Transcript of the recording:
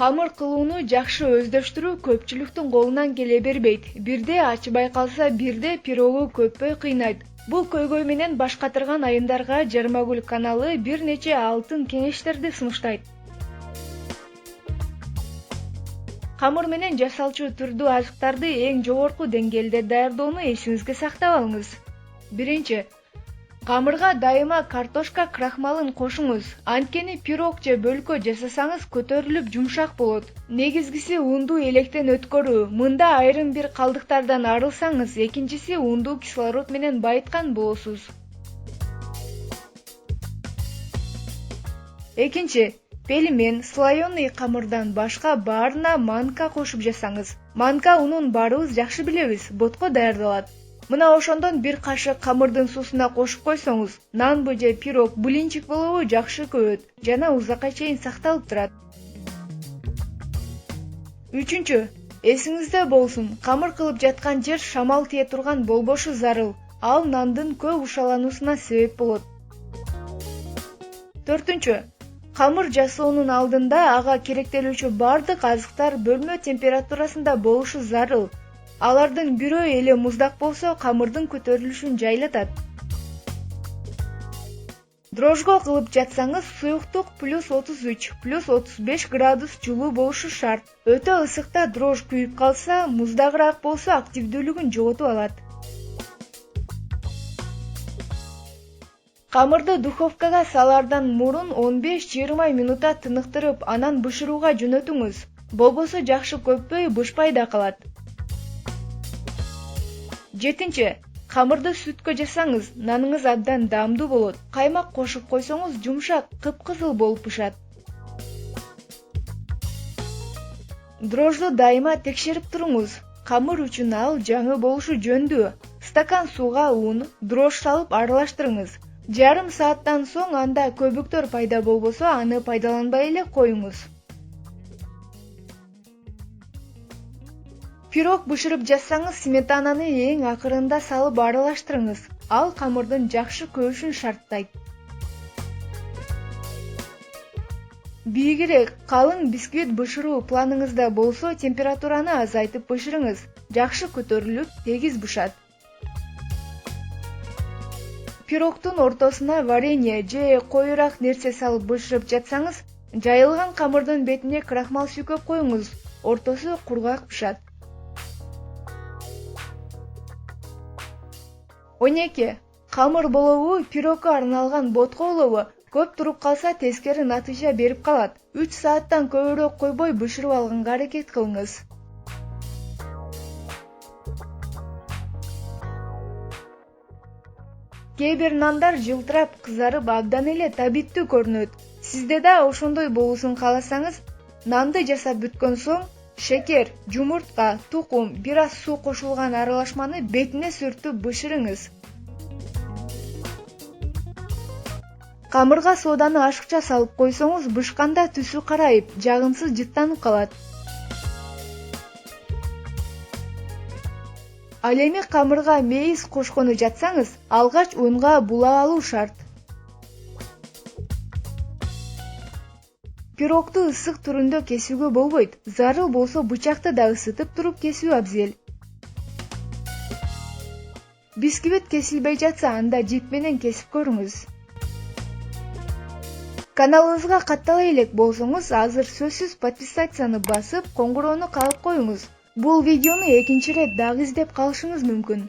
Камыр кылууну жакшы өздөштүрүү көпчүлүктүн колунан келе бербейт. Бирде ачыбай калса, бирде пирогу көппөй кыйнайт. Бул көйгөй менен баш катырган айымдарга Жармагүл каналы бир нече алтын кеңештерди сунуштайт. Камыр менен жасалчу түрдүү азыктарды эң жогорку деңгээлде даярдоону эсиңизге сактап алыңыз. Биринчи, камырга дайыма картошка крахмалын кошуңуз. Анткени пирог же бөлкө жасасаңыз көтөрүлүп жумшак болот. Негизгиси унду электен өткөрүү. Мында айрым бир калдыктардан арылсаңыз, экинчиси унду кислород менен байыткан болосуз. Экинчи, пельмен, слоеный камырдан башка баарына манка кошуп жасаңыз. Манка унун баарыбыз жакшы билебиз, ботко даярдалат. Мына ошондон бир кашык камырдын суусуна кошуп койсоңуз, нанбы же пирог, блинчик болобу жакшы көбөт жана узакка чейин сакталып турат. Үчүнчү, эсиңизде болсун, камыр кылып жаткан жер шамал тие турган болбошу зарыл. Ал нандын көп ушалануусуна себеп болот. Төртүнчү, камыр жасоонун алдында ага керектелүүчү бардык азыктар бөлмө температурасында болушу зарыл. Алардын бирөө эле муздак болсо, камырдын көтөрүлүшүн жайлатат. Дрожжго кылып жатсаңыз, суюктук +33, +35 градус жылуу болушу шарт. Өтө ысыкта дрожж күйүп калса, муздагыраак болсо активдүүлүгүн жоготуп алат. Камырды духовкага салаардан мурун 15-20 минутта тыныктырып, анан бышырууга жөнөтүңүз. Болбосо жакшы көппөй, бышпай да калат. Жетинчи, камырды сүткө жасаңыз, наныңыз абдан даамдуу болот. Каймак кошуп койсоңуз, жумшак, кыпкызыл болуп пышат. Дрожжду дайыма текшерип туруңуз. Камыр үчүн ал жаңы болушу жөндүү. Стакан сууга ун, дрожж салып аралаштырыңыз. Жарым сааттан соң анда көбүктөр пайда болбосо, аны пайдаланбай эле коюңуз. Пирог бышырып жассаңыз, сметананы эң акырында салып аралаштырыңыз. Ал камырдын жакшы көбүшүн шарттайт. Бийигирээк, калың бисквит бышыруу планыңызда болсо, температураны азайтып бышырыңыз. Жакшы көтөрүлүп, тегиз бышат. Пирогдун ортосуна варенье же коюраак нерсе салып бышырып жатсаңыз, жайылган камырдын бетине крахмал сүйкөп коюңуз. Ортосу кургак пышат. 12. Камыр болобу, пирогго арналган ботко болобу, көп туруп калса тескери натыйжа берип калат. 3 сааттан көбүрөөк койбой бышырып алганга аракет кылыңыз. Кээ бир нандар жылтырап, кызарып, абдан эле табиттүү көрүнөт. Сизде да ошондой болуусун кааласаңыз, нанды жасап бүткөн соң, шекер, жумуртка, тукум, бир аз суу кошулган аралашманы бетине сүртүп бышырыңыз. Камырга соданы ашыкча салып койсоңуз, бышканда түсү карайып, жагымсыз жыттанып калат. Ал эми камырга мейиз кошкону жатсаңыз, алгач унга булап алуу шарт. Пирогду ысык түрүндө кесүүгө болбойт. Зарыл болсо бычакты да ысытып туруп кесүү абзел. Бисквит кесилбей жатса, анда жип менен кесип көрүңүз. Каналыбызга каттала элек болсоңуз, азыр сөзсүз подписацияны басып, коңгуроону кагып коюңуз. Бул видеону экинчи ирет дагы издеп калышыңыз мүмкүн.